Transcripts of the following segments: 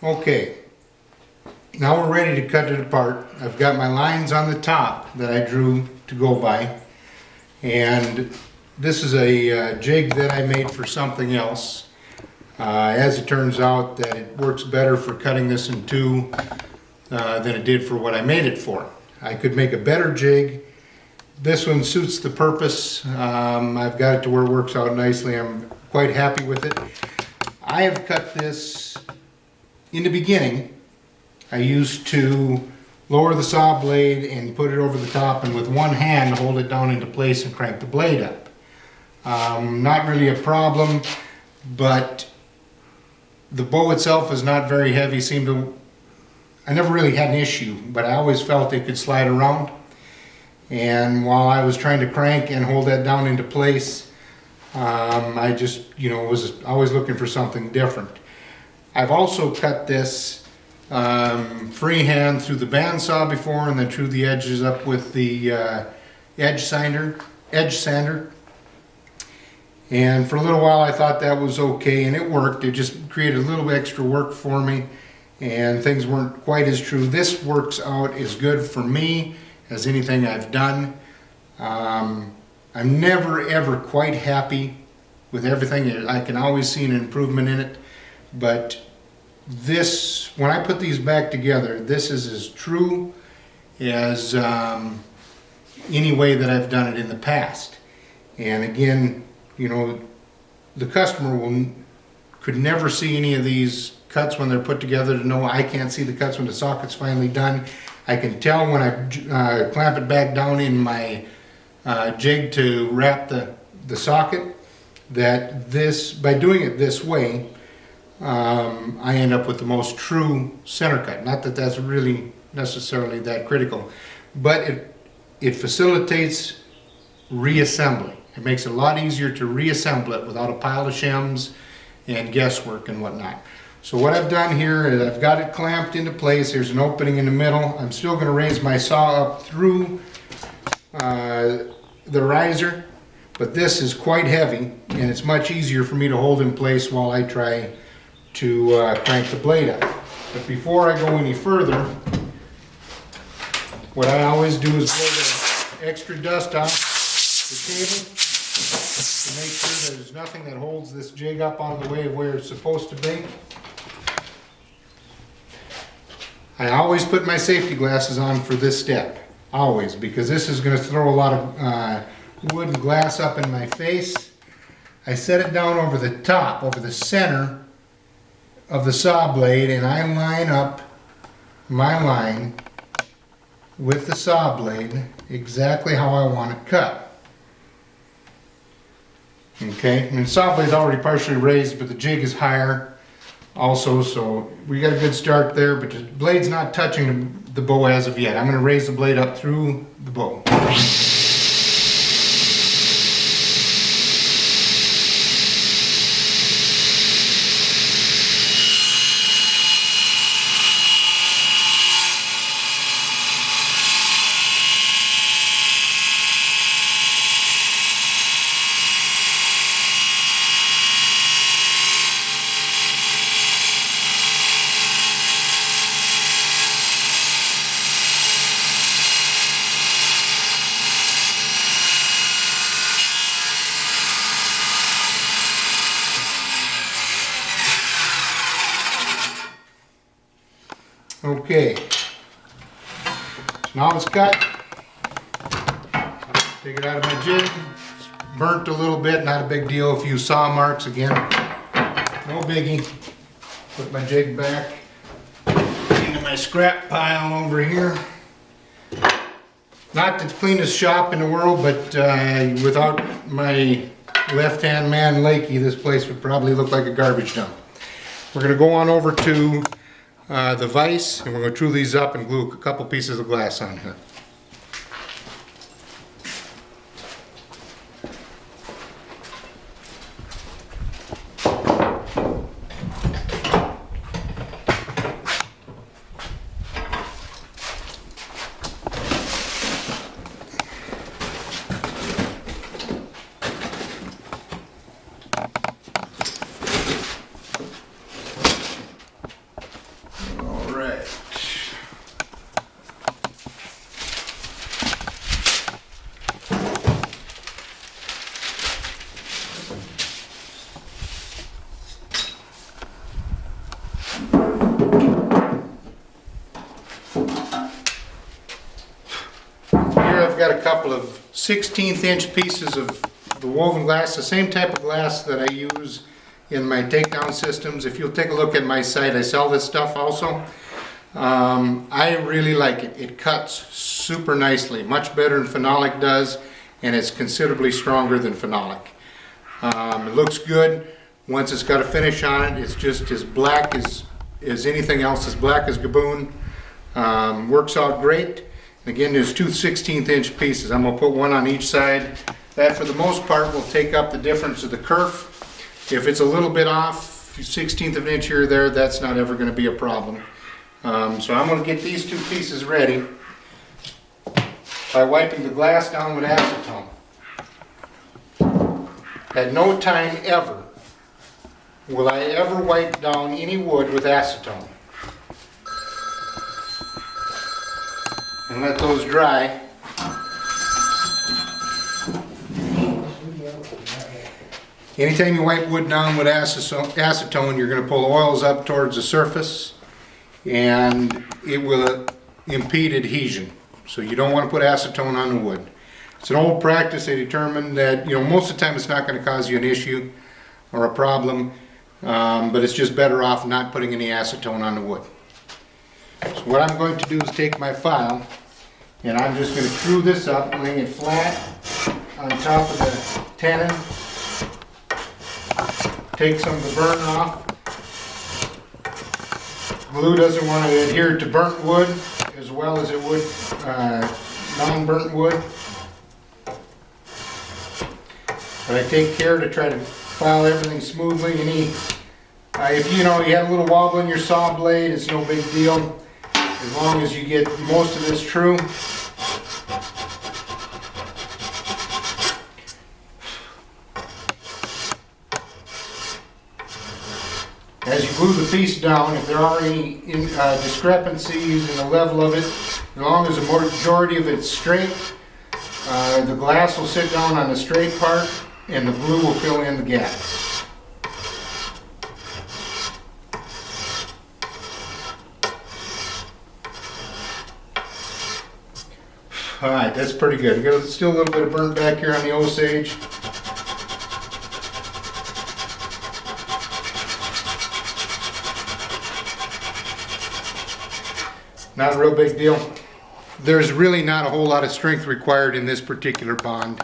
Okay, now we're ready to cut it apart. I've got my lines on the top that I drew to go by. And this is a jig that I made for something else. As it turns out, that it works better for cutting this in two than it did for what I made it for. I could make a better jig. This one suits the purpose. I've got it to where it works out nicely. I'm quite happy with it. I have cut this in the beginning. I used to lower the saw blade and put it over the top, and with one hand hold it down into place and crank the blade up. Not really a problem, but the bow itself is not very heavy. I never really had an issue, but I always felt it could slide around. And while I was trying to crank and hold that down into place, I just, was always looking for something different. I've also cut this freehand through the bandsaw before, and then drew the edges up with the edge sander. And for a little while I thought that was okay, and it worked. It just created a little extra work for me, and things weren't quite as true. This works out as good for me as anything I've done. I'm never ever quite happy with everything. I can always see an improvement in it, but this, when I put these back together, this is as true as any way that I've done it in the past. And again, the customer could never see any of these cuts when they're put together to know I can't see the cuts when the socket's finally done. I can tell when I clamp it back down in my jig to wrap the socket that by doing it this way, I end up with the most true center cut. Not that that's really necessarily that critical, but it facilitates reassembly. It makes it a lot easier to reassemble it without a pile of shims and guesswork and whatnot. So what I've done here is I've got it clamped into place. There's an opening in the middle. I'm still going to raise my saw up through the riser, but this is quite heavy, and it's much easier for me to hold in place while I try to crank the blade up. But before I go any further, what I always do is blow the extra dust off the table to make sure that there's nothing that holds this jig up out of the way of where it's supposed to be. I always put my safety glasses on for this step, always, because this is going to throw a lot of wood and glass up in my face. I set it down over the top, over the center of the saw blade, and I line up my line with the saw blade exactly how I want it cut. Okay, and the saw blade's already partially raised, but the jig is higher also, so we got a good start there, but the blade's not touching the bow as of yet. I'm going to raise the blade up through the bow. Okay, now it's cut. Take it out of my jig. It's burnt a little bit, not a big deal. A few saw marks again, no biggie. Put my jig back into my scrap pile over here. Not the cleanest shop in the world, but without my left-hand man Lakey, this place would probably look like a garbage dump. We're going to go on over to the vise, and we're going to true these up and glue a couple pieces of glass on here. couple of 1/16 inch pieces of the woven glass, the same type of glass that I use in my takedown systems. If you'll take a look at my site, I sell this stuff also. I really like it. It cuts super nicely, much better than phenolic does, and it's considerably stronger than phenolic. It looks good. Once it's got a finish on it, it's just as black as anything else, as black as Gaboon. Works out great. And again, there's two 1/16 inch pieces. I'm going to put one on each side. That, for the most part, will take up the difference of the kerf. If it's a little bit off, 1/16 of an inch here or there, that's not ever going to be a problem. So I'm going to get these two pieces ready by wiping the glass down with acetone. At no time ever will I ever wipe down any wood with acetone. And let those dry. Anytime you wipe wood down with acetone, you're going to pull oils up towards the surface, and it will impede adhesion. So you don't want to put acetone on the wood. It's an old practice. They determined that, most of the time it's not going to cause you an issue or a problem, but it's just better off not putting any acetone on the wood. So what I'm going to do is take my file, and I'm just going to screw this up, laying it flat on top of the tenon. Take some of the burn off. Glue doesn't want to adhere to burnt wood as well as it would non-burnt wood. But I take care to try to file everything smoothly. If you have a little wobble in your saw blade, it's no big deal, as long as you get most of this true. As you glue the piece down, if there are any discrepancies in the level of it, as long as the majority of it's straight, the glass will sit down on the straight part and the glue will fill in the gaps. Alright, that's pretty good. There's still a little bit of burnt back here on the Osage. Not a real big deal. There's really not a whole lot of strength required in this particular bond.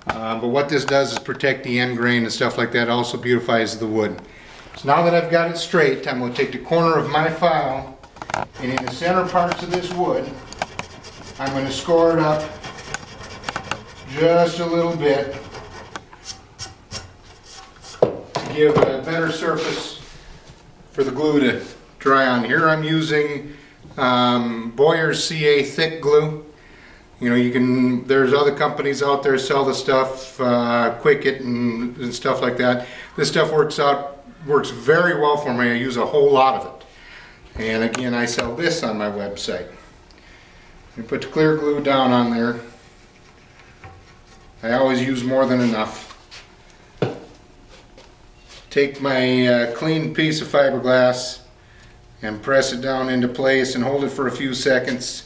But what this does is protect the end grain and stuff like that. It also beautifies the wood. So now that I've got it straight, I'm going to take the corner of my file, and in the center parts of this wood, I'm going to score it up just a little bit to give a better surface for the glue to dry on. Here I'm using Boyer's CA thick glue. There's other companies out there sell the stuff, Quicket and stuff like that. This stuff works very well for me. I use a whole lot of it. And again, I sell this on my website. You put the clear glue down on there. I always use more than enough. Take my clean piece of fiberglass and press it down into place and hold it for a few seconds.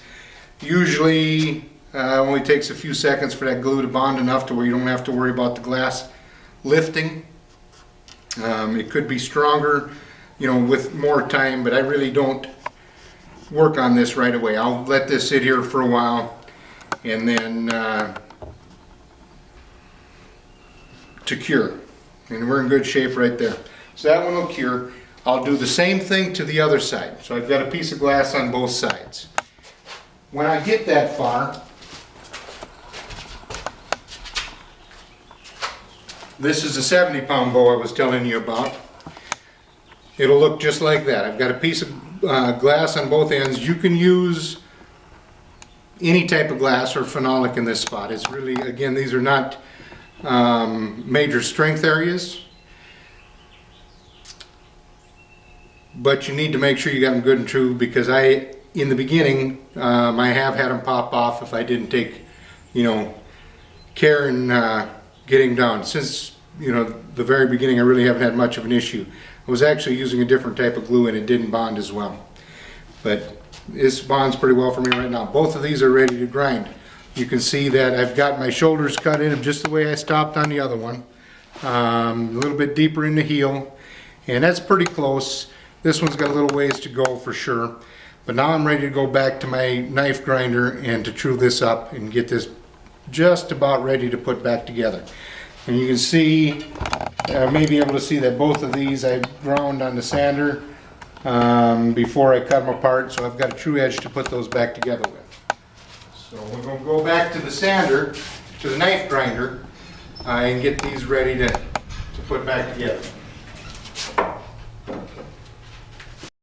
Usually only takes a few seconds for that glue to bond enough to where you don't have to worry about the glass lifting. It could be stronger, with more time, but I really don't work on this right away. I'll let this sit here for a while, and then to cure. And we're in good shape right there. So that one will cure. I'll do the same thing to the other side. So I've got a piece of glass on both sides. When I get that far, this is the 70-pound bow I was telling you about. It'll look just like that. I've got a piece of glass on both ends. You can use any type of glass or phenolic in this spot. It's really, again, these are not major strength areas, but you need to make sure you got them good and true, because in the beginning, I have had them pop off if I didn't take, care in getting down. Since, the very beginning, I really haven't had much of an issue. I was actually using a different type of glue and it didn't bond as well. But this bonds pretty well for me right now. Both of these are ready to grind. You can see that I've got my shoulders cut in just the way I stopped on the other one. A little bit deeper in the heel, and that's pretty close. This one's got a little ways to go for sure. But now I'm ready to go back to my knife grinder and to true this up and get this just about ready to put back together. And you can see, I may be able to see that both of these I ground on the sander before I cut them apart, so I've got a true edge to put those back together with. So we're going to go back to the sander, to the knife grinder, and get these ready to put back together.